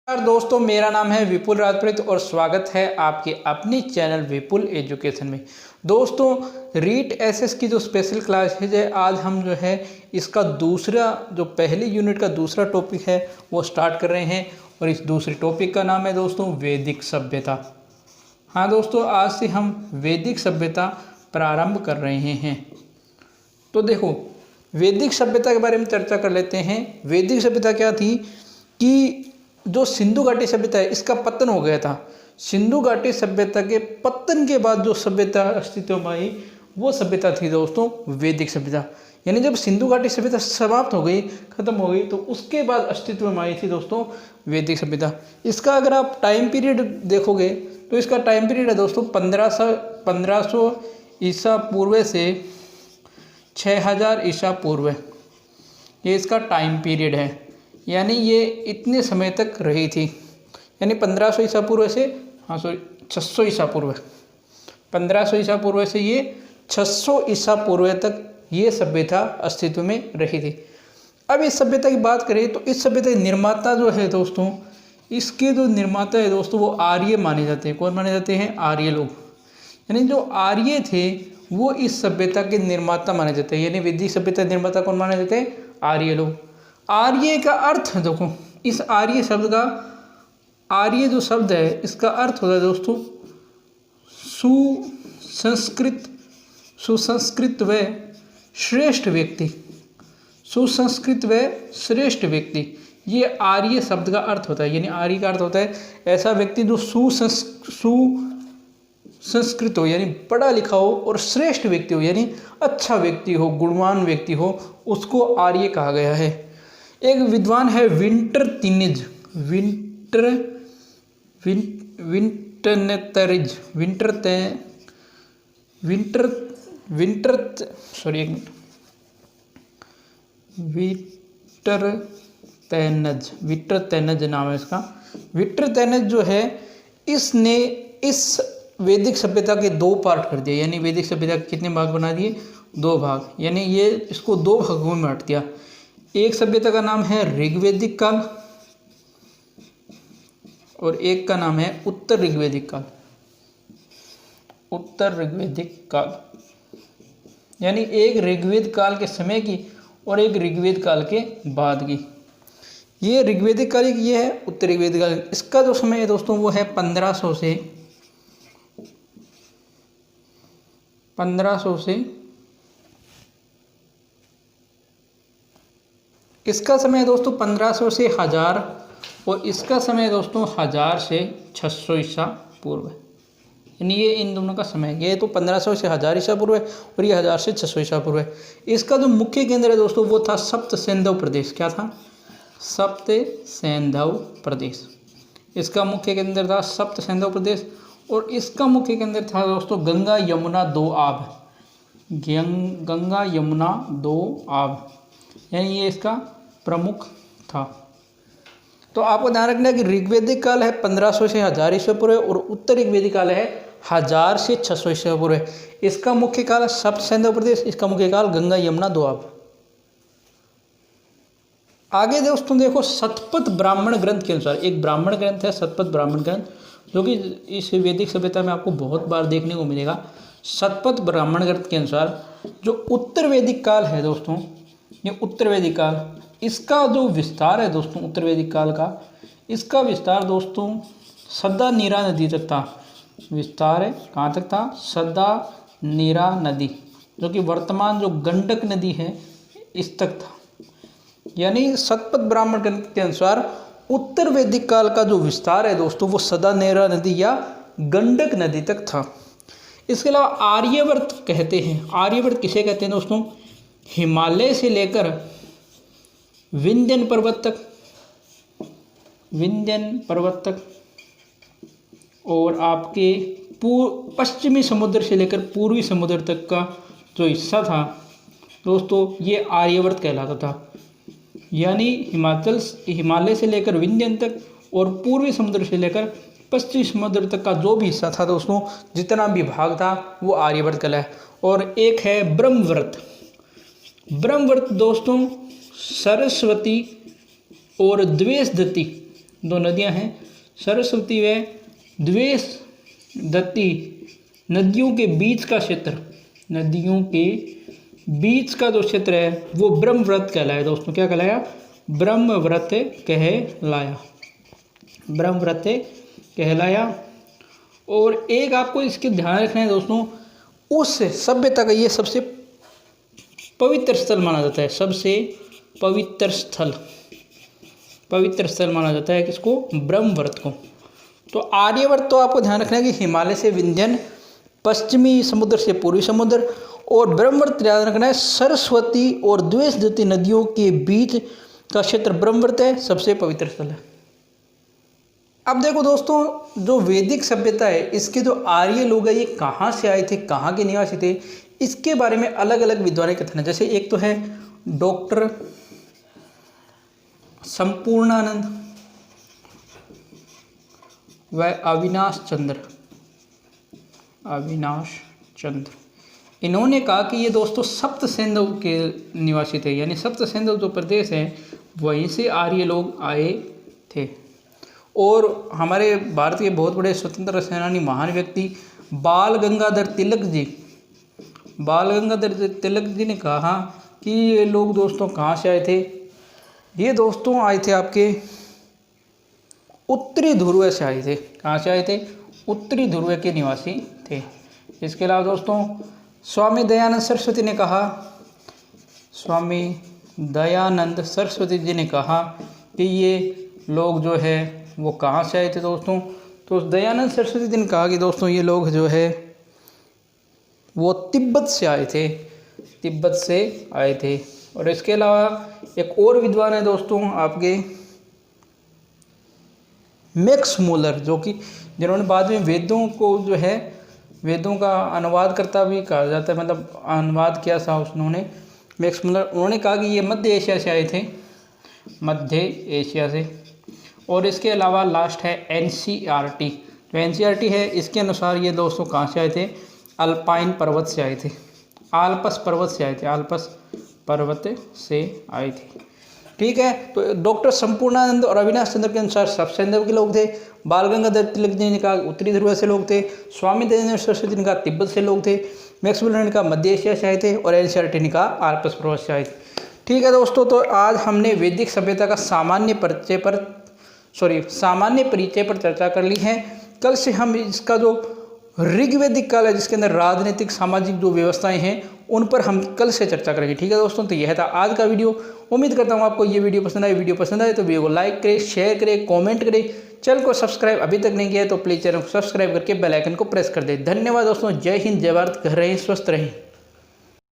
नमस्कार दोस्तों, मेरा नाम है विपुल राजपूत और स्वागत है आपके अपनी चैनल विपुल एजुकेशन में। दोस्तों, रीट एसएस की जो स्पेशल क्लास है आज हम जो है इसका दूसरा जो पहली यूनिट का दूसरा टॉपिक है वो स्टार्ट कर रहे हैं और इस दूसरे टॉपिक का नाम है दोस्तों वैदिक सभ्यता। हाँ दोस्तों, आज से हम वैदिक सभ्यता प्रारंभ कर रहे हैं। तो देखो, वैदिक सभ्यता के बारे में चर्चा कर लेते हैं। वैदिक सभ्यता क्या थी कि जो सिंधु घाटी सभ्यता है इसका पतन हो गया था। सिंधु घाटी सभ्यता के पतन के बाद जो सभ्यता अस्तित्व में आई वो सभ्यता थी दोस्तों वैदिक सभ्यता। यानी जब सिंधु घाटी सभ्यता समाप्त हो गई, खत्म हो गई, तो उसके बाद अस्तित्व में आई थी दोस्तों वैदिक सभ्यता। इसका अगर आप टाइम पीरियड देखोगे तो इसका टाइम पीरियड है दोस्तों 1500 ईसा पूर्व से 6000 ईसा पूर्व। ये इसका टाइम पीरियड है, यानी ये इतने समय तक रही थी। यानी 1500 ईसा पूर्व से 600 ईसा पूर्व, 1500 ईसा पूर्व से ये 600 ईसा पूर्व तक ये सभ्यता अस्तित्व में रही थी। अब इस सभ्यता की बात करें तो इस सभ्यता के निर्माता जो है दोस्तों, इसके जो निर्माता है दोस्तों वो आर्य माने जाते हैं। कौन माने जाते हैं? आर्य लोग। यानी जो आर्य थे वो इस सभ्यता के निर्माता माने जाते हैं। यानी वैदिक सभ्यता निर्माता कौन माने जाते हैं? आर्य लोग। आर्य का अर्थ देखो, इस आर्य शब्द का, आर्य जो शब्द है इसका अर्थ होता है दोस्तों सुसंस्कृत व श्रेष्ठ व्यक्ति। सुसंस्कृत व श्रेष्ठ व्यक्ति, ये आर्य शब्द का अर्थ होता है। यानी आर्य का अर्थ होता है ऐसा व्यक्ति जो सुसंस्कृत हो, यानी पढ़ा लिखा हो, और श्रेष्ठ व्यक्ति हो, यानी अच्छा व्यक्ति हो, गुणवान व्यक्ति हो, उसको आर्य कहा गया है। एक विद्वान है विंटरनेतरिज, विंटरतेनज नाम है इसका। विंटरतेनज जो है इसने इस वैदिक सभ्यता के दो पार्ट कर दिए। यानी वैदिक सभ्यता के कितने भाग बना दिए? दो भाग। यानी ये इसको दो भागों में बांट दिया। एक सभ्यता का नाम है ऋग्वैदिक काल और एक का नाम है उत्तर ऋग्वैदिक काल। उत्तर ऋग्वैदिक काल यानी एक ऋग्वेद काल के समय की और एक ऋग्वेद काल के बाद की। ये ऋग्वैदिक काल ये है, उत्तर ऋग्वैदिक काल। इसका जो समय है दोस्तों वो है 1500 से इसका समय है दोस्तों 1500 से 1000 और इसका समय है दोस्तों 1000 से 600 ईसा पूर्व। यानी ये इन दोनों का समय है। ये तो 1500 से 1000 ईसा पूर्व है और ये 1000 से 600 ईसा पूर्व है। इसका जो मुख्य केंद्र है दोस्तों वो था सप्त सैंधव प्रदेश। क्या था? सप्त सैंधव प्रदेश। इसका मुख्य केंद्र था सप्त सैंधव प्रदेश और इसका मुख्य केंद्र था दोस्तों गंगा यमुना दो आब। गंगा यमुना दो आब, यानी ये इसका प्रमुख था। तो आपको ध्यान रखना है कि ऋग्वैदिक काल है 1500 से 1000 ईसा पूर्व और उत्तर ऋग्वैदिक काल है 1000 से 600 ईसा पूर्व। इसका मुख्य काल सप्त सैंधव प्रदेश, इसका मुख्य काल गंगा यमुना दोआब। आगे दोस्तों देखो, शतपथ ब्राह्मण ग्रंथ के अनुसार, एक ब्राह्मण ग्रंथ है शतपथ ब्राह्मण ग्रंथ, जो कि इस वैदिक सभ्यता में आपको बहुत बार देखने को मिलेगा। शतपथ ब्राह्मण ग्रंथ के अनुसार जो उत्तर वैदिक काल है दोस्तों, ये उत्तर वैदिक काल, इसका जो विस्तार है दोस्तों उत्तर वैदिक काल का, इसका विस्तार दोस्तों सदा नीरा नदी तक था। विस्तार है कहाँ तक था? सदा नीरा नदी, जो कि वर्तमान जो गंडक नदी है इस तक था। यानी शतपथ ब्राह्मण ग्रंथ के अनुसार उत्तर वैदिक काल का जो विस्तार है दोस्तों वो सदा नीरा नदी या गंडक नदी तक था। इसके अलावा आर्यवर्त कहते हैं। आर्यवर्त किसे कहते हैं दोस्तों? हिमालय से लेकर विंध्यन पर्वत तक और आपके पश्चिमी समुद्र से लेकर पूर्वी समुद्र तक का जो हिस्सा था दोस्तों ये आर्यवर्त कहलाता था। यानी हिमालय से लेकर विंध्यन तक और पूर्वी समुद्र से लेकर पश्चिमी समुद्र तक का जो भी हिस्सा था दोस्तों, जितना भी भाग था वो आर्यवर्त कहलाया। और एक है ब्रह्मवर्त। ब्रह्मवर्त दोस्तों सरस्वती और द्वेषदत्ती दो नदियां हैं सरस्वती व द्वेष दत्ती। नदियों के बीच का क्षेत्र, नदियों के बीच का जो क्षेत्र है वो ब्रह्मव्रत कहलाया दोस्तों। क्या कहलाया? ब्रह्मव्रत कहलाया, ब्रह्मव्रत कहलाया। और एक आपको इसके ध्यान रखना है दोस्तों, उस सभ्यता का ये सबसे पवित्र स्थल माना जाता है, सबसे पवित्र स्थल माना जाता है किसको? ब्रह्मव्रत को। तो आर्यवर्त तो आपको ध्यान रखना है कि हिमालय से विंध्यन, पश्चिमी समुद्र से पूर्वी समुद्र, और ब्रह्मव्रत ध्यान रखना है सरस्वती और द्वेषदत्ती नदियों के बीच का क्षेत्र ब्रह्मव्रत है, सबसे पवित्र स्थल है। अब देखो दोस्तों, जो वैदिक सभ्यता है इसके जो आर्य लोग हैं ये कहाँ से आए थे, कहाँ के निवासी थे, इसके बारे में अलग अलग विद्वान कथन है। जैसे एक तो है डॉक्टर संपूर्णानंद व अविनाश चंद्र, इन्होंने कहा कि ये दोस्तों सप्त सिंधु के निवासी थे, यानी सप्त सिंधु जो प्रदेश है वहीं से आर्य लोग आए थे। और हमारे भारत के बहुत बड़े स्वतंत्र सेनानी महान व्यक्ति बाल गंगाधर तिलक जी ने कहा कि ये लोग दोस्तों कहाँ से आए थे? ये दोस्तों आए थे आपके उत्तरी ध्रुव से आए थे। कहाँ से आए थे? उत्तरी ध्रुव के निवासी थे। इसके अलावा दोस्तों स्वामी दयानंद सरस्वती जी ने कहा कि ये लोग जो है वो कहाँ से आए थे दोस्तों? तो दयानंद सरस्वती जी ने कहा कि दोस्तों ये लोग जो है वो तिब्बत से आए थे। और इसके अलावा एक और विद्वान है दोस्तों आपके मैक्स मूलर, जो कि जिन्होंने बाद में वेदों को जो है वेदों का अनुवाद करता भी कहा जाता है, मतलब अनुवाद किया था उन्होंने, मैक्स मूलर। उन्होंने कहा कि ये मध्य एशिया से आए थे, मध्य एशिया से। और इसके अलावा लास्ट है एनसीईआरटी। जो एनसीईआरटी है इसके अनुसार ये दोस्तों कहाँ से आए थे? अल्पाइन पर्वत से आए थे, आल्पस पर्वत से आए थे। ठीक है, तो डॉक्टर संपूर्णानंद और अविनाश चंद्र के अनुसार सप्त सिंधु के लोग थे। बाल गंगाधर तिलक जी ने कहा उत्तरी ध्रुव से लोग थे। स्वामी दयानंद सरस्वती ने कहा तिब्बत से लोग थे। मैक्स मूलर ने कहा मध्य एशिया से आए थे। और एनसीईआरटी ने कहा आल्पस पर्वत से आए थे। ठीक है दोस्तों, तो आज हमने वैदिक सभ्यता का सामान्य परिचय पर चर्चा कर ली है। कल से हम इसका जो ऋग्वैदिक काल है जिसके अंदर राजनीतिक सामाजिक जो व्यवस्थाएं हैं उन पर हम कल से चर्चा करेंगे। ठीक है दोस्तों, तो यह था आज का वीडियो। उम्मीद करता हूँ आपको ये वीडियो पसंद आए। वीडियो पसंद आए तो वीडियो को लाइक करें, शेयर करें, कमेंट करें। चैनल को सब्सक्राइब अभी तक नहीं किया है तो प्लीज़ चैनल को सब्सक्राइब करके बेल आइकन को प्रेस कर दें। धन्यवाद दोस्तों। जय हिंद, जय भारत। घर रहें, स्वस्थ रहें।